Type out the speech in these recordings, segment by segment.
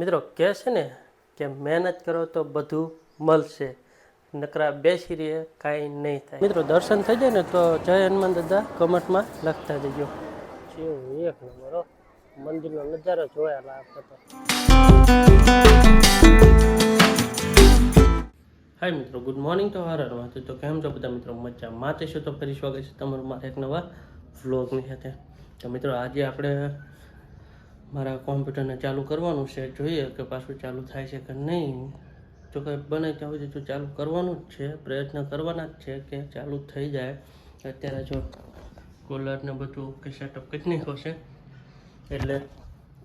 મિત્રો કહે છે ને કે મહેનત કરો તો બધું મળશે, નકરા બેસી રહે કાંઈ નહીં થાય. મિત્રો દર્શન થઈ જાય ને તો જય હનુમાન દાદા કમેન્ટમાં લખતા જજો. એક નંબર મંદિરનો નજારો જોયેલા આપણે તો. હાય મિત્રો, ગુડ મોર્નિંગ તો હરરમાં તો કેમ છો બધા મિત્રો? મજા માતે છો તો ફરી સ્વાગત છે તમારું મારા એક નવા વ્લોગની સાથે. તો મિત્રો આજે આપણે મારા કોમ્પ્યુટરને ચાલુ કરવાનું છે, જોઈએ કે પાછું ચાલુ થાય છે કે નહીં. જો કંઈ બને ત્યાં સુધી તો ચાલુ કરવાનું જ છે, પ્રયત્ન કરવાના જ છે કે ચાલુ થઈ જાય. અત્યારે જો કોલરને બધું કે સેટઅપ કરી નાખ્યો છે, એટલે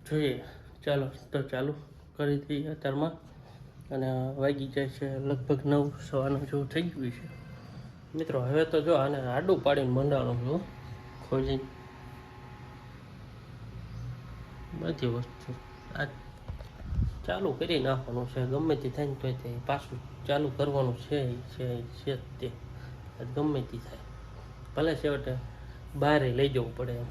જોઈએ ચાલો તો ચાલુ કરી દઈએ અત્યારમાં. અને વાગી જાય છે લગભગ 9:15 જેવું થઈ ગયું છે. મિત્રો હવે તો જો આને આડું પાડીને મંડાવાનું છું, ખોલી બધી વસ્તુ આ ચાલુ કરી નાખવાનું છે. ગમે તે થાય ને તો તે પાછું ચાલુ કરવાનું છે તે ગમે તે થાય, ભલે છેવટે બહારે લઈ જવું પડે એમ.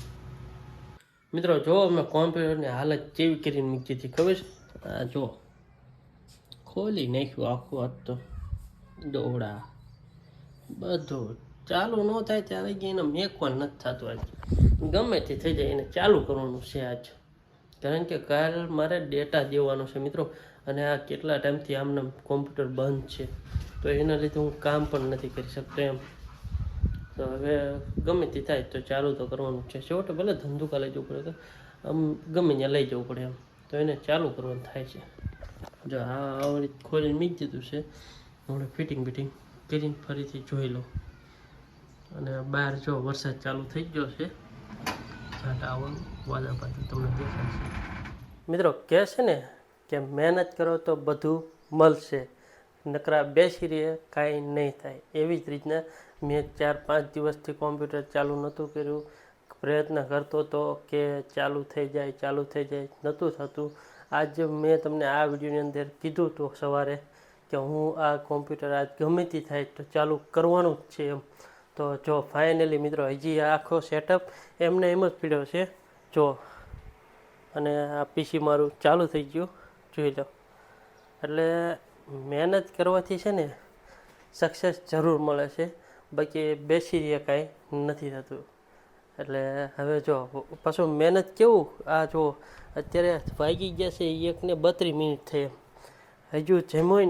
મિત્રો જો અમે કોમ્પ્યુટરની હાલત કેવી કરીને મૂકી હતી ખબર છે? આ જો ખોલી નાખ્યું આખું, હાથ તો દોડા બધું ચાલુ ન થાય ત્યારે એને મેકવાનું નથી થતું. આજ ગમે તે થઈ જાય એને ચાલુ કરવાનું છે આજ, કારણ કે કાલ મારે ડેટા દેવાનો છે મિત્રો. અને આ કેટલા ટાઈમથી આમને કોમ્પ્યુટર બંધ છે, તો એના લીધે હું કામ પણ નથી કરી શકતો એમ. તો હવે ગમે તે થાય તો ચાલુ તો કરવાનું છે. છેવટે ભલે ધંધુકા લઈ જવું પડે, તો આમ ગમે ત્યાં લઈ જવું પડે એમ, તો એને ચાલુ કરવાનું થાય છે. જો હા આવડી ખોલીને મૂકી દીધું છે, આપણે ફિટિંગ કરીને ફરીથી જોઈ લો. અને બહાર જો વરસાદ ચાલુ થઈ ગયો છે, આવવાનું વાદળ પાછું તમને દેખાય છે. મિત્રો કહે છે ને કે મહેનત કરો તો બધું મળશે, નકરા બેસી રહે કાંઈ નહીં થાય. એવી જ રીતના મેં 4-5 દિવસથી કોમ્પ્યુટર ચાલુ નહોતું કર્યું, પ્રયત્ન કરતો હતો કે ચાલુ થઈ જાય નહોતું થતું. આજ મેં તમને આ વિડીયોની અંદર કીધું હતું સવારે કે હું આ કોમ્પ્યુટર આજ ગમે તે થાય તો ચાલુ કરવાનું જ છે એમ. તો જો ફાઇનલી મિત્રો હજી આખો સેટઅપ એમને એમ જ પીડ્યો છે જો. અને આ પીસી મારું ચાલુ થઈ ગયું, જોઈ લો. એટલે મહેનત કરવાથી છે ને સક્સેસ જરૂર મળે છે, બાકી બેસી રહે કાંઈ નથી થતું. એટલે હવે જો પાછું મહેનત કેવું, આ જો અત્યારે વાગી ગયા છે 1:32 થઈ એમ, હજુ જમ્યોય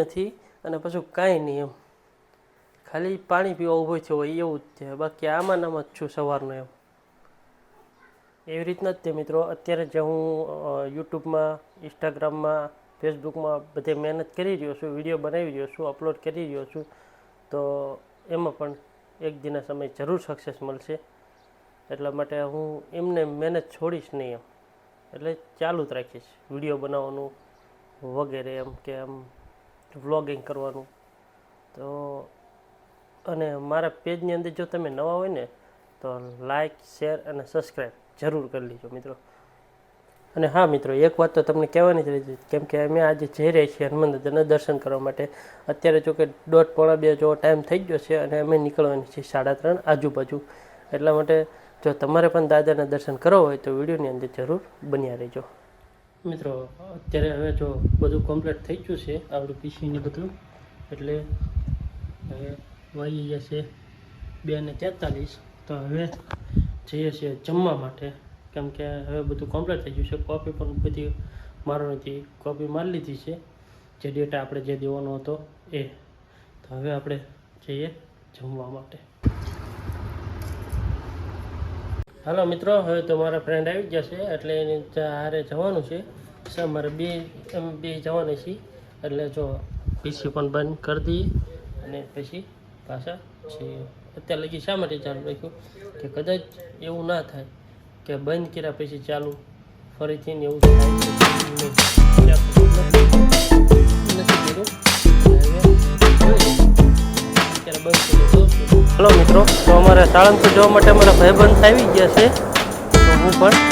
નથી અને પાછું કાંઈ નહીં એમ, ખાલી પાણી પીવા ઊભો થયો હોય એવું જ છે. બાકી આમાં જ છું સવારનો એમ. એવી રીતના જ તે મિત્રો અત્યારે જે હું યુટ્યુબમાં, ઇન્સ્ટાગ્રામમાં, ફેસબુકમાં બધે મહેનત કરી રહ્યો છું, વિડીયો બનાવી રહ્યો છું, અપલોડ કરી રહ્યો છું, તો એમાં પણ એક દિનના સમય જરૂર સક્સેસ મળશે. એટલા માટે હું એમને મહેનત છોડીશ નહીં એમ, એટલે ચાલુ જ રાખીશ વિડીયો બનાવવાનું વગેરે એમ, કે આમ વ્લોગિંગ કરવાનું. તો અને મારા પેજની અંદર જો તમે નવા હોય ને તો લાઇક, શેર અને સબસ્ક્રાઈબ જરૂર કરી લેજો મિત્રો. અને હા મિત્રો, એક વાત તો તમને કહેવાની જ રહી, કેમ કે અમે આજે જઈ રહ્યા છીએ હનુમાન દાદાના દર્શન કરવા માટે. અત્યારે જો કે 1:30-1:30 જેવો ટાઈમ થઈ ગયો છે અને અમે નીકળવાની છીએ 3:30 આજુબાજુ. એટલા માટે જો તમારે પણ દાદાના દર્શન કરવા હોય તો વિડીયોની અંદર જરૂર બન્યા રહેજો. મિત્રો અત્યારે હવે જો બધું કમ્પ્લીટ થઈ ગયું છે આપણું પીસીને બધું, એટલે હવે વાગી જશે 2:43. તો હવે જઈએ છીએ જમવા માટે, કેમ કે હવે બધું કમ્પ્લીટ થઈ ગયું છે. કોપી પણ બધી મારવાની કોપી મારી લીધી છે, જે ડેટા આપણે જે દેવાનો હતો એ. તો હવે આપણે જઈએ જમવા માટે. હાલો મિત્રો, હવે તો મારા ફ્રેન્ડ આવી ગયા છે, એટલે એની હારે જવાનું છે. મારે બે જવાની છીએ, એટલે જો પીસી પણ બંધ કરી દઈએ અને પછી પાછા છીએ. અત્યારે લગી શા માટે ચાલુ રાખ્યું કે કદાચ એવું ના થાય કે બંધ કર્યા પછી ચાલુ ફરીથી ને એવું થાય હલો મિત્રો, તો અમારે સાળંગપુર જવા માટે અમારા ભાઈબંધ આવી ગયા છે, તો હું પણ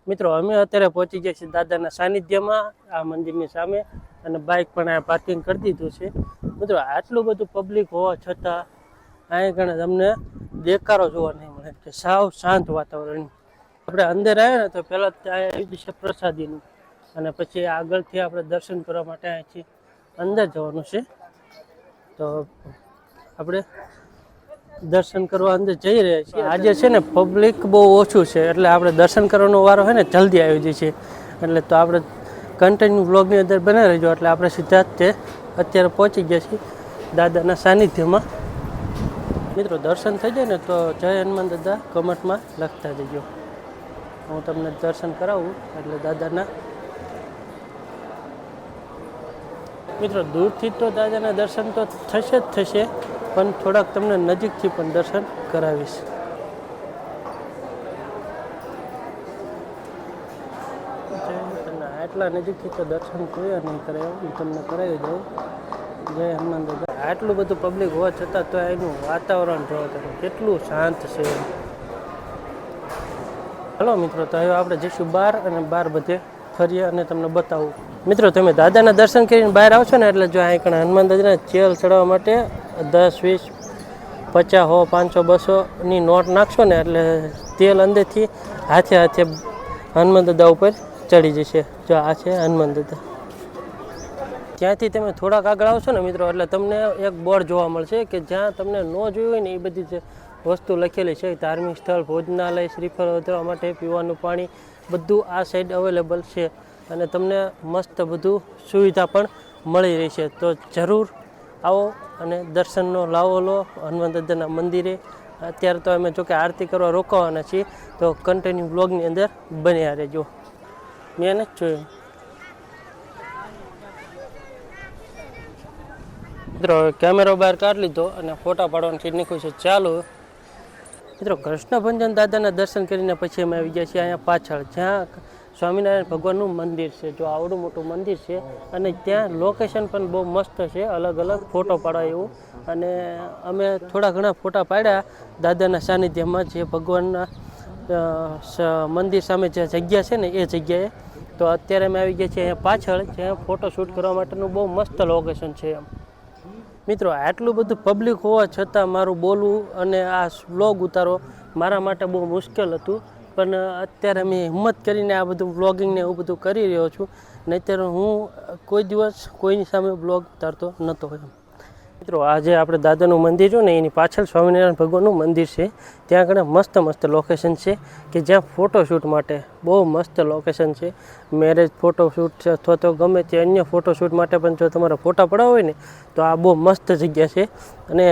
મિત્રો અમે અત્યારે પહોંચી ગયા છીએ દાદાના સાનિધ્યમાં, આ મંદિરની સામે, અને બાઇક પણ આ પાર્કિંગ કરી દીધું છે. મિત્રો આટલું બધું પબ્લિક હોવા છતાં અહીં કણે તમને દેખાડો જોવા નહીં મળે, કે સાવ શાંત વાતાવરણ. આપણે અંદર આવ્યા ને તો પહેલાં ત્યાં છે પ્રસાદીનું, અને પછી આગળથી આપણે દર્શન કરવા માટે અહીંથી અંદર જવાનું છે. તો આપણે દર્શન કરવા અંદર જઈ રહ્યા છીએ. આજે છે ને પબ્લિક બહુ ઓછું છે, એટલે આપણે દર્શન કરવાનો વારો છે ને જલ્દી આવી જાય છે. એટલે તો આપણે કન્ટિન્યુ વ્લોગની અંદર બને રહેજો. એટલે આપણે સીધા જ તે અત્યારે પહોંચી ગયા છીએ દાદાના સાનિધ્યમાં. મિત્રો દર્શન થઈ જાય ને તો જય હનુમાન દાદા કમેન્ટમાં લખતા જજો. હું તમને દર્શન કરાવું એટલે દાદાના. મિત્રો દૂરથી તો દાદાના દર્શન તો થશે જ થશે, પણ થોડાક તમને નજીકથી પણ દર્શન કરાવીશ. આટલા નજીકથી તો દર્શન કોઈ નહીં કરાવ્યું, હું તમને કરાવી દઉં. જય હનુમાન દાદા. આટલું બધું પબ્લિક હોવા છતાં તો એનું વાતાવરણ જોવો તમે કેટલું શાંત છે. હલો મિત્રો, તો હવે આપણે જઈશું બહાર, અને બહાર બધે ફરીએ અને તમને બતાવું. મિત્રો તમે દાદાના દર્શન કરીને બહાર આવશો ને એટલે જો અહીં હનુમાન દાદાના ચેલ ચડાવવા માટે 10, 20, 50, 100, 500, 200ની નોટ નાખશો ને એટલે તેલ અંદરથી હાથે હાથે હનુમાન દાદા ઉપર ચડી જશે. જો આ છે હનુમાન દાદા. ત્યાંથી તમે થોડાક આગળ આવશો ને મિત્રો એટલે તમને એક બોર્ડ જોવા મળશે કે જ્યાં તમને ન જોયું હોય ને એ બધી જે વસ્તુ લખેલી છે. ધાર્મિક સ્થળ, ભોજનાલય, શ્રીફળ વધારવા માટે, પીવાનું પાણી, બધું આ સાઈડ અવેલેબલ છે. અને તમને મસ્ત બધું સુવિધા પણ મળી રહી છે. તો જરૂર આવો અને દર્શનનો લાવો લો હનુમાન દાદાના મંદિરે. અત્યારે તો અમે જોકે આરતી કરવા રોકાવાના છીએ, તો કન્ટિન્યુ બ્લોગની અંદર બન્યા રહેજો. મેં નથી જોયું. મિત્રો કેમેરો બહાર કાઢી લીધો અને ફોટા પાડવાનું ચીજ નીકળ્યું છે ચાલુ. મિત્રો કૃષ્ણભંજન દાદાના દર્શન કરીને પછી અમે આવી ગયા છીએ અહીંયા પાછળ, જ્યાં સ્વામિનારાયણ ભગવાનનું મંદિર છે. જો આવડું મોટું મંદિર છે, અને ત્યાં લોકેશન પણ બહુ મસ્ત છે, અલગ અલગ ફોટો પાડવા એવું. અને અમે થોડા ઘણા ફોટા પાડ્યા દાદાના સાનિધ્યમાં, જે ભગવાનના મંદિર સામે જે જગ્યા છે ને એ જગ્યાએ. તો અત્યારે અમે આવી ગયા છીએ અહીંયા પાછળ, જ્યાં ફોટો શૂટ કરવા માટેનું બહુ મસ્ત લોકેશન છે એમ. મિત્રો આટલું બધું પબ્લિક હોવા છતાં મારું બોલવું અને આ વ્લોગ ઉતારો મારા માટે બહુ મુશ્કેલ હતું. પણ અત્યારે મેં હિંમત કરીને આ બધું વ્લોગિંગને એવું બધું કરી રહ્યો છું. નહીંતર હું કોઈ દિવસ કોઈની સામે વ્લોગ ઉતારતો નહોતો એમ. મિત્રો આજે આપણે દાદાનું મંદિર જો ને એની પાછળ સ્વામિનારાયણ ભગવાનનું મંદિર છે. ત્યાં આગળ મસ્ત મસ્ત લોકેશન છે કે જ્યાં ફોટોશૂટ માટે બહુ મસ્ત લોકેશન છે. મેરેજ ફોટોશૂટ છે અથવા તો ગમે તે અન્ય ફોટોશૂટ માટે પણ જો તમારા ફોટા પડાવવા હોય ને તો આ બહુ મસ્ત જગ્યા છે. અને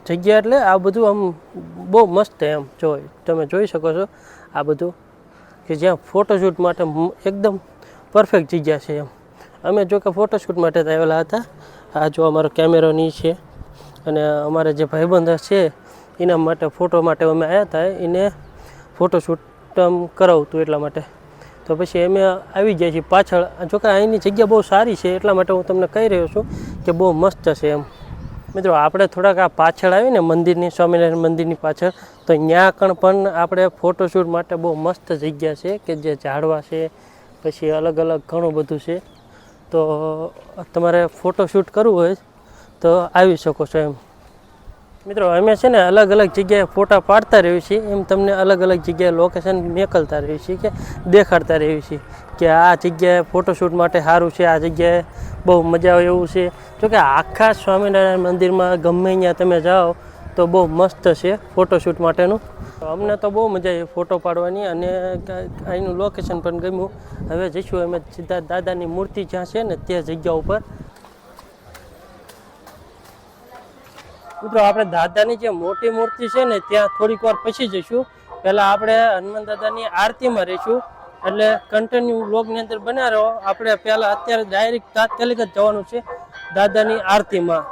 જગ્યા એટલે આ બધું આમ બહુ મસ્ત એમ તમે જોઈ શકો છો આ બધું, કે જ્યાં ફોટોશૂટ માટે એકદમ પરફેક્ટ જગ્યા છે એમ. અમે જો કે ફોટોશૂટ માટે આવેલા હતા. આ જો અમારો કેમેરોની છે, અને અમારા જે ભાઈબંધ છે એના માટે ફોટો માટે અમે આવ્યા હતા, એને ફોટોશૂટ કરાવતું એટલા માટે. તો પછી અમે આવી ગયા છીએ પાછળ. જોકે અહીંની જગ્યા બહુ સારી છે, એટલા માટે હું તમને કહી રહ્યો છું કે બહુ મસ્ત છે એમ. મિત્રો આપણે થોડાક આ પાછળ આવીને મંદિરની, સ્વામિનારાયણ મંદિરની પાછળ, તો ત્યાં કણ પણ આપણે ફોટોશૂટ માટે બહુ મસ્ત જગ્યા છે, કે જે ઝાડવા છે, પછી અલગ અલગ ઘણું બધું છે. તો તમારે ફોટોશૂટ કરવું હોય તો આવી શકો છો એમ. મિત્રો અમે છે ને અલગ અલગ જગ્યાએ ફોટા પાડતા રહીએ છીએ, એમ તમને અલગ અલગ જગ્યાએ લોકેશન મેકલતા રહીએ છીએ, કે દેખાડતા રહીએ છીએ કે આ જગ્યાએ ફોટોશૂટ માટે સારું છે, આ જગ્યાએ બહુ મજા આવે એવું છે. જોકે આખા સ્વામિનારાયણ મંદિરમાં ગમે ત્યાં તમે જાઓ તો બહુ મસ્ત છે ફોટોશૂટ માટેનું. અમને તો બહુ મજા આવી ફોટો પાડવાની, અને અહીંનું લોકેશન પણ ગમ્યું. હવે જઈશું અમે સીધા દાદાની મૂર્તિ જ્યાં છે ને તે જગ્યા ઉપર. મિત્રો આપણે દાદાની જે મોટી મૂર્તિ છે ને ત્યાં થોડીક વાર પછી જઈશું. પહેલાં આપણે હનુમાન દાદાની આરતીમાં રહીશું, એટલે કન્ટિન્યુ વ્લોગની અંદર બન્યા રહો. આપણે પહેલાં અત્યારે ડાયરેક્ટ તાત્કાલિક જ જવાનું છે દાદાની આરતીમાં.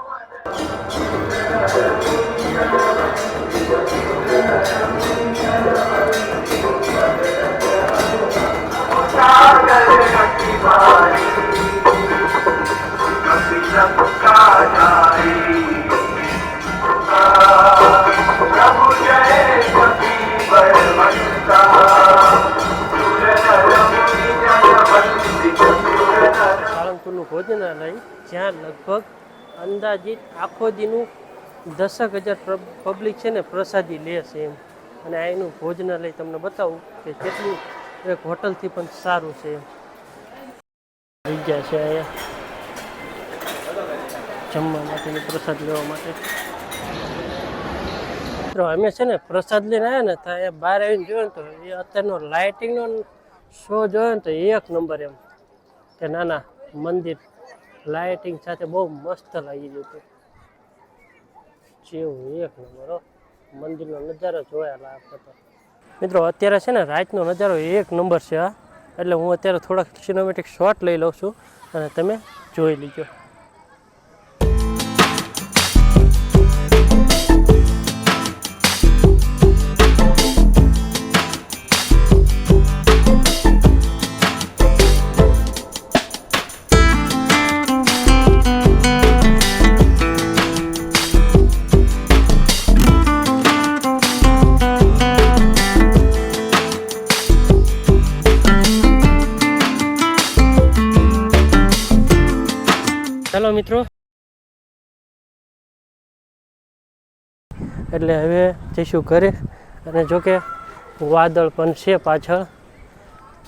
प्रभु जय कपी बलवंता સાળંગપુરનું ભોજનાલય, જ્યાં લગભગ અંદાજિત આખો દીનું 10,000 પબ્લિક છે ને પ્રસાદી લે છે એમ. અને અહીંનું ભોજનાલય તમને બતાવું કે કેટલું એક હોટલથી પણ સારું છે એમ. જગ્યા છે અહીંયા જમવા માટેની, પ્રસાદ લેવા માટે. મિત્રો અમે છે ને પ્રસાદ લઈને આવ્યા ને તો અહીંયા બહાર આવીને જોયો ને તો એ અત્યારનો લાઇટિંગનો શો જોયો ને તો એક નંબર એમ કે નાના મંદિર લાઇટિંગ સાથે બહુ મસ્ત લાગી ગયું હતું. જેવું એક નંબર મંદિરનો નજારો જોયા લાગતો હતો. મિત્રો અત્યારે છે ને રાતનો નજારો એક નંબર છે આ. એટલે હું અત્યારે થોડાક સિનેમેટિક શોટ લઈ લઉં છું અને તમે જોઈ લીજો. ચાલો મિત્રો, એટલે હવે જઈશું ઘરે. અને જોકે વાદળ પણ છે પાછળ,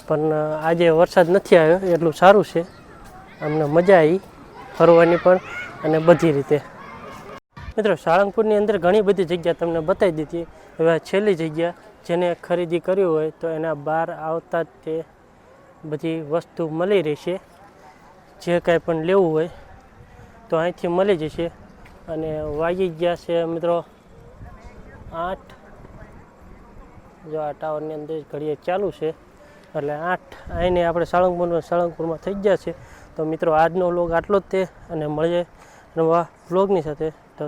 પણ આજે વરસાદ નથી આવ્યો એટલું સારું છે. અમને મજા આવી ફરવાની પણ અને બધી રીતે. મિત્રો સાળંગપુરની અંદર ઘણી બધી જગ્યા તમને બતાવી દીધી. હવે છેલ્લી જગ્યા, જેને ખરીદી કર્યું હોય તો એના બહાર આવતા જ તે બધી વસ્તુ મળી રહેશે. જે કાંઈ પણ લેવું હોય તો અહીંથી મળી જશે. અને વાગી ગયા છે મિત્રો 8. જો આ ટાવરની અંદર ઘડીએ ચાલુ છે એટલે 8 આવીને આપણે સાળંગપુરમાં થઈ ગયા છે. તો મિત્રો આજનો વ્લોગ આટલો જ તે, અને મળીએ નવા વ્લોગની સાથે. તો